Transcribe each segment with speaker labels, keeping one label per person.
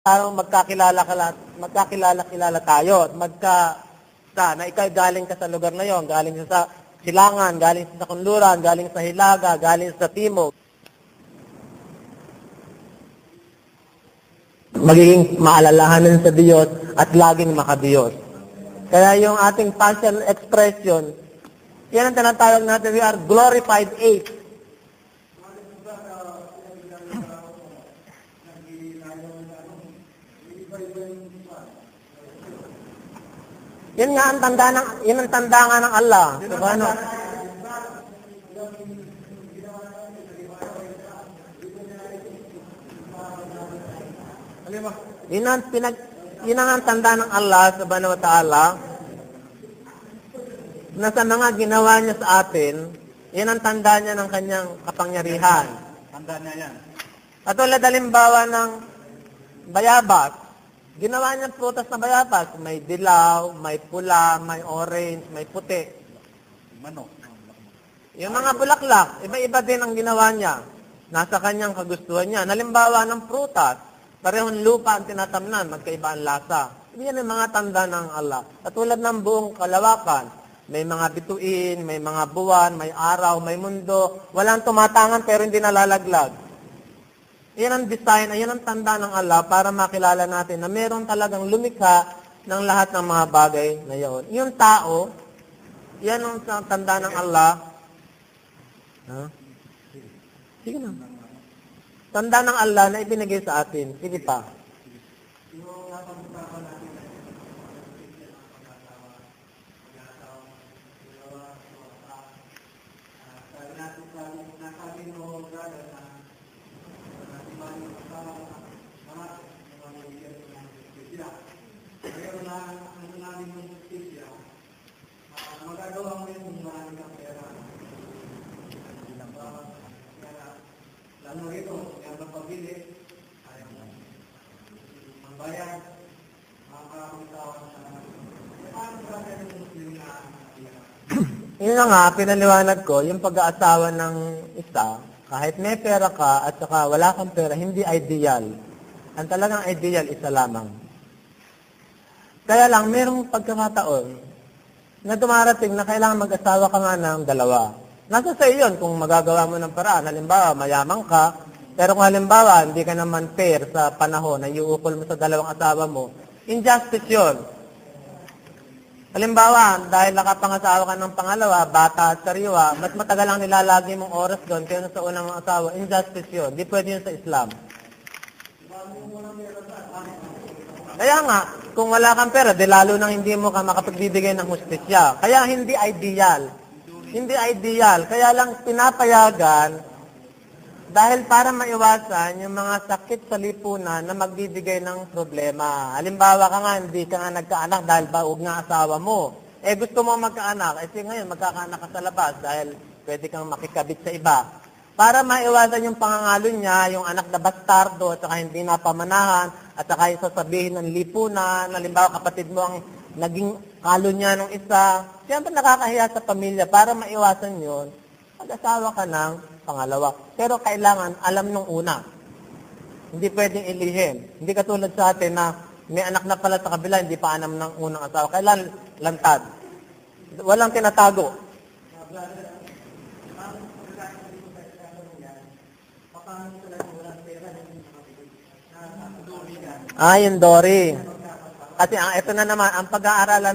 Speaker 1: parang magkakilala tayo at na ikaw galing ka sa lugar na yon, galing sa silangan, galing sa kunluran, galing sa hilaga, galing sa timog. Magiging maalalahanan sa Diyos at laging makadiyos. Kaya yung ating partial expression, yan ang tinatawag natin, we are glorified age. Yan nga ang tanda nga ng Allah. Subhano. Yun ang tanda ng Allah subhanahu wa ta'ala na sa mga ginawa niya sa atin, yan ang tanda niya ng kanyang kapangyarihan.
Speaker 2: Tanda niya yan.
Speaker 1: Katulad halimbawa ng bayabas. Ginawa niya prutas na bayabas. May dilaw, may pula, may orange, may puti.
Speaker 2: Manok.
Speaker 1: Yung mga bulaklak, iba-iba din ang ginawa niya. Nasa kanyang kagustuhan niya. Halimbawa ng prutas, parehong lupa ang tinatamnan, magkaiba ang lasa. Yan ang mga tanda ng Allah. Katulad ng buong kalawakan, may mga bituin, may mga buwan, may araw, may mundo. Walang tumatangan pero hindi nalalaglag. Yan ang design, yan ang tanda ng Allah para makilala natin na meron talagang lumikha ng lahat ng mga bagay na yun. Yung tao, yan ang tanda ng Allah. Sige na. Tanda ng Allah na ibinigay sa atin. Sige pa.
Speaker 2: Magagawa mo yung marami kang pera. Lalo rito, yung magpabili, ang bayan, makakakuntawan sa paano ba kayo yung
Speaker 1: Yun na nga, pinaliwanag ko, yung pag-aasawa ng isa, kahit may pera ka at saka wala kang pera, hindi ideal. Ang talagang ideal, isa lamang. Kaya lang, merong pagkakataon na dumarating na kailangan mag-asawa ka nga ng dalawa. Nasa sa iyo yun kung magagawa mo ng paraan. Halimbawa, mayamang ka, pero kung halimbawa, hindi ka naman fair sa panahon na iuukol mo sa dalawang asawa mo, injustice yun. Halimbawa, dahil nakapangasawa ka ng pangalawa, bata at sariwa, mas matagal ang nilalagi mong oras doon kaysa sa unang asawa, injustice yun. Hindi pwede yun sa Islam. Kaya nga, kung wala kang pera, di lalo nang hindi mo ka makapagbibigay ng hustisya. Kaya hindi ideal. Hindi ideal. Kaya lang pinapayagan dahil para maiwasan yung mga sakit sa lipunan na magbibigay ng problema. Halimbawa ka nga, hindi ka nga nagkaanak dahil baog nga asawa mo. Gusto mo magkaanak. Kasi ngayon, magkakaanak ka sa labas dahil pwede kang makikabit sa iba. Para maiwasan yung pangangalo niya, yung anak na bastardo, at saka hindi napamanahan, at saka yung sasabihin ng lipunan, halimbawa kapatid mo ang naging kalo niya ng isa, siyempre nakakahiya sa pamilya. Para maiwasan yun, mag-asawa ka ng pangalawa. Pero kailangan alam nung una. Hindi pwedeng ilihim. Hindi katulad sa atin na may anak na pala sa kabila, hindi pa alam ng unang asawa. Kailangan lantad. Walang tinatago. Yung Dory. Kasi ito na naman, ang pag-aaralan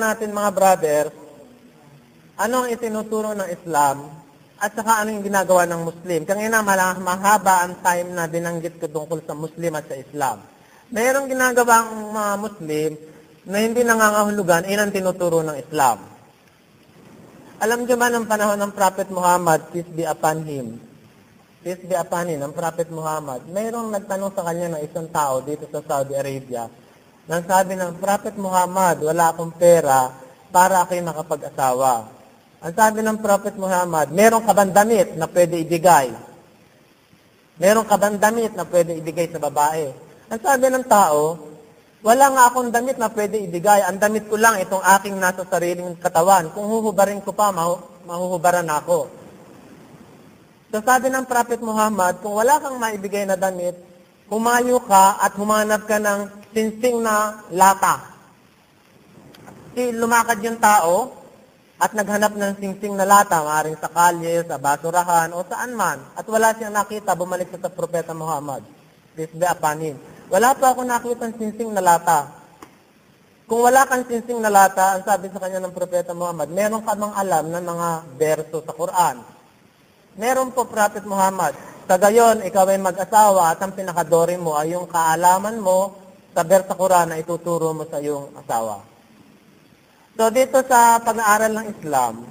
Speaker 1: natin mga brother, anong itinuturo ng Islam at saka anong ginagawa ng Muslim. Kanina mahaba ang time na binanggit ko tungkol sa Muslim at sa Islam. Mayroong ginagawa ang mga Muslim na hindi nangangahulugan, ang tinuturo ng Islam. Alam niyo ba ng panahon ng Prophet Muhammad, peace be upon him, ang Prophet Muhammad, mayroong nagtanong sa kanya ng isang tao dito sa Saudi Arabia, nang sabi ng Prophet Muhammad, wala akong pera para ako'y makapag-asawa. Ang sabi ng Prophet Muhammad, meron ka bang damit na pwede ibigay? Meron ka bang damit na pwede ibigay sa babae? Ang sabi ng tao, wala nga akong damit na pwede ibigay. Ang damit ko lang itong aking nasa sariling katawan. Kung huhubarin ko pa, mahuhubaran ako. So sabi ng Prophet Muhammad, kung wala kang maibigay na damit, humayo ka at humanap ka ng sinsing na lata. Lumakad yung tao at naghanap ng singsing na lata, maaaring sa kalye, sa basurahan, o saan man. At wala siyang nakita, bumalik siya sa Propeta Muhammad. Peace be upon him. Wala pa ako nakita ng singsing na lata. Kung wala kang singsing na lata, ang sabi sa kanya ng Propeta Muhammad, meron ka bang alam ng mga verso sa Quran? Meron po, Prophet Muhammad. Sa gayon, ikaw ay mag-asawa at ang pinakadori mo ay yung kaalaman mo sa verso sa Quran na ituturo mo sa iyong asawa. So dito sa pag-aaral ng Islam,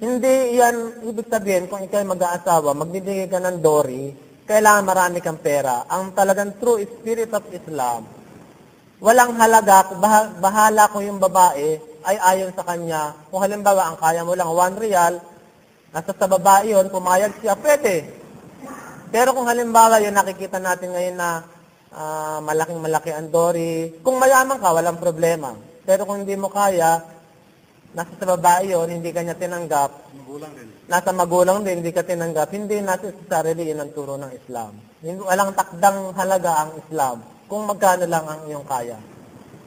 Speaker 1: hindi yan ibig sabihin kung ikaw ay mag-aasawa, magbibigay ka ng dori, kailangan marami kang pera. Ang talagang true spirit of Islam, walang halaga, bahala kung yung babae ay ayon sa kanya. Kung halimbawa, ang kaya mo lang 1 real, nasa sa babae yun, pumayag siya, pwede. Pero kung halimbawa, yung nakikita natin ngayon na malaking-malaki ang dori, kung mayaman ka, walang problema. Pero kung hindi mo kaya, nasa sa babae yun, hindi ka niya tinanggap, nasa magulang din, hindi ka tinanggap, hindi necessarily yun ang turo ng Islam. Walang takdang halaga ang Islam kung magkano lang ang iyong kaya.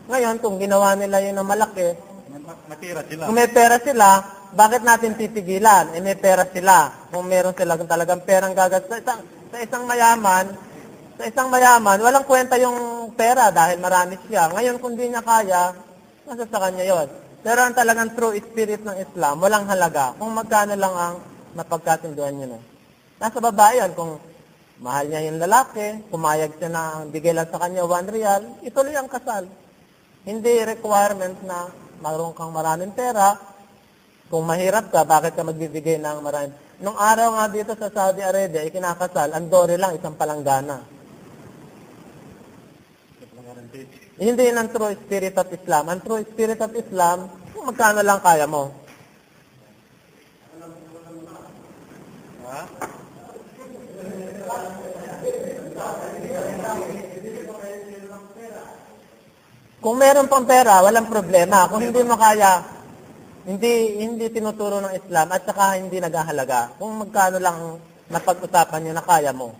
Speaker 1: Ngayon, kung ginawa nila yun ng malaki, kung may pera sila, bakit natin titigilan? May pera sila. Kung meron sila talagang perang gagastos sa isang mayaman, walang kwenta yung pera dahil marami siya. Ngayon, kung di niya kaya, nasa sa kanya yun. Pero ang talagang true spirit ng Islam, walang halaga. Kung magkano lang ang mapagkasunduan niyo na. Nasa babae yan, kung mahal niya yung lalaki, pumayag siya na bigay lang sa kanya 1 real, ituloy ang kasal. Hindi requirement na mayroon kang maraming pera. Kung mahirap ka, bakit ka magbibigay ng maraming? Nung araw nga dito sa Saudi Arabia, ikinakasal, ang dori lang, isang palanggana. Hindi yun ang true spirit of Islam. Ang true spirit of Islam, kung magkano lang kaya mo. Kung meron pang pera, walang problema. Kung hindi mo kaya, hindi tinuturo ng Islam at saka hindi naghahalaga. Kung magkano lang napag-usapan nyo na kaya mo.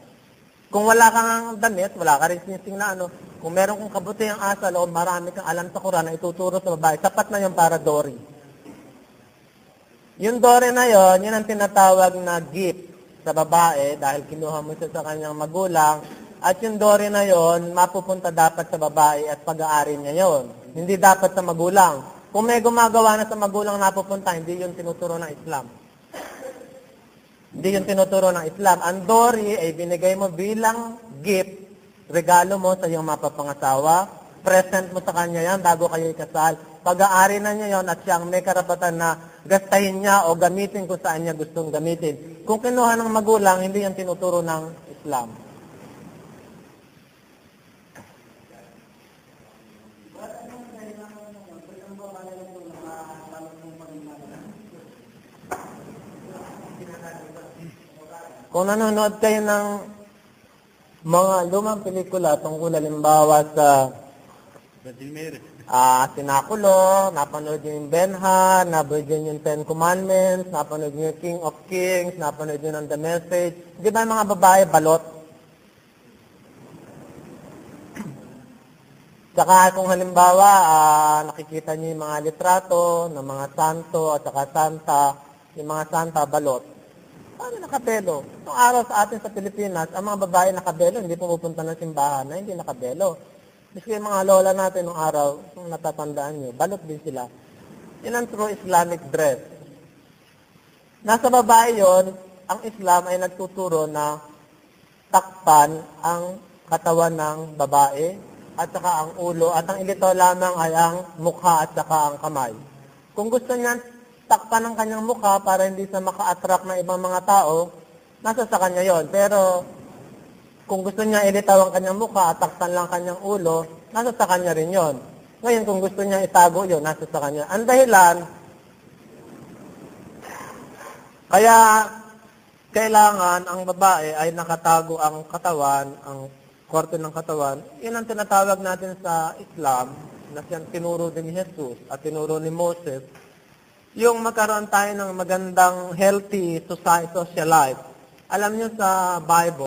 Speaker 1: Kung wala kang damit, wala ka rin sinising na ano, kung meron kong kabutihang asal o marami kang alam sa Quran na ituturo sa babae, sapat na yun para dori. Yung dori na yun, yun ang tinatawag na gift sa babae dahil kinuha mo siya sa kanyang magulang. At yung dori na yun, mapupunta dapat sa babae at pag-aari niya yun. Hindi dapat sa magulang. Kung may gumagawa na sa magulang napupunta, hindi yun tinuturo ng Islam. Hindi yun tinuturo ng Islam. Ang dori ay binigay mo bilang gift, regalo mo sa iyong mapapangasawa, present mo sa kanya yan bago kayo ikasal. Pag-aari na niya yon at siyang may karapatan na gastahin niya o gamitin kung saan niya gustong gamitin. Kung kinuha ng magulang, hindi yan tinuturo ng Islam. Kung nanonood kayo ng mga lumang pelikula tungkol halimbawa sa Sinakulo, napanood nyo yung Ben-Hur, napanood nyo yung Ten Commandments, napanood nyo yung King of Kings, napanood nyo ng The Message. Di ba yung mga babae, balot? Tsaka kung halimbawa, nakikita nyo yung mga litrato ng mga santo at saka santa, yung mga santa, balot. Paano nakabelo? Noong araw sa atin sa Pilipinas, ang mga babae nakabelo, hindi pumupunta ng simbahan na hindi nakabelo. Kasi yung mga lola natin noong araw, kung natatandaan nyo, balot din sila. Yan ang true Islamic dress. Nasa babae yon, ang Islam ay nagtuturo na takpan ang katawan ng babae at saka ang ulo at ang ilito lamang ay ang mukha at saka ang kamay. Kung gusto niya takpan ang kanyang mukha para hindi sa maka-attract ng ibang mga tao, nasa sa kanya yon. Pero kung gusto niya ilitaw ang kanyang mukha at takpan lang kanyang ulo, nasa sa kanya rin yon. Ngayon, kung gusto niya itago yon, nasa sa kanya. Ang dahilan, kaya kailangan ang babae ay nakatago ang katawan, ang korte ng katawan. Yan ang tinatawag natin sa Islam, na siyang tinuro din ni Jesus at tinuro ni Moses, yung magkaroon tayo ng magandang healthy social life. Alam niyo sa Bible,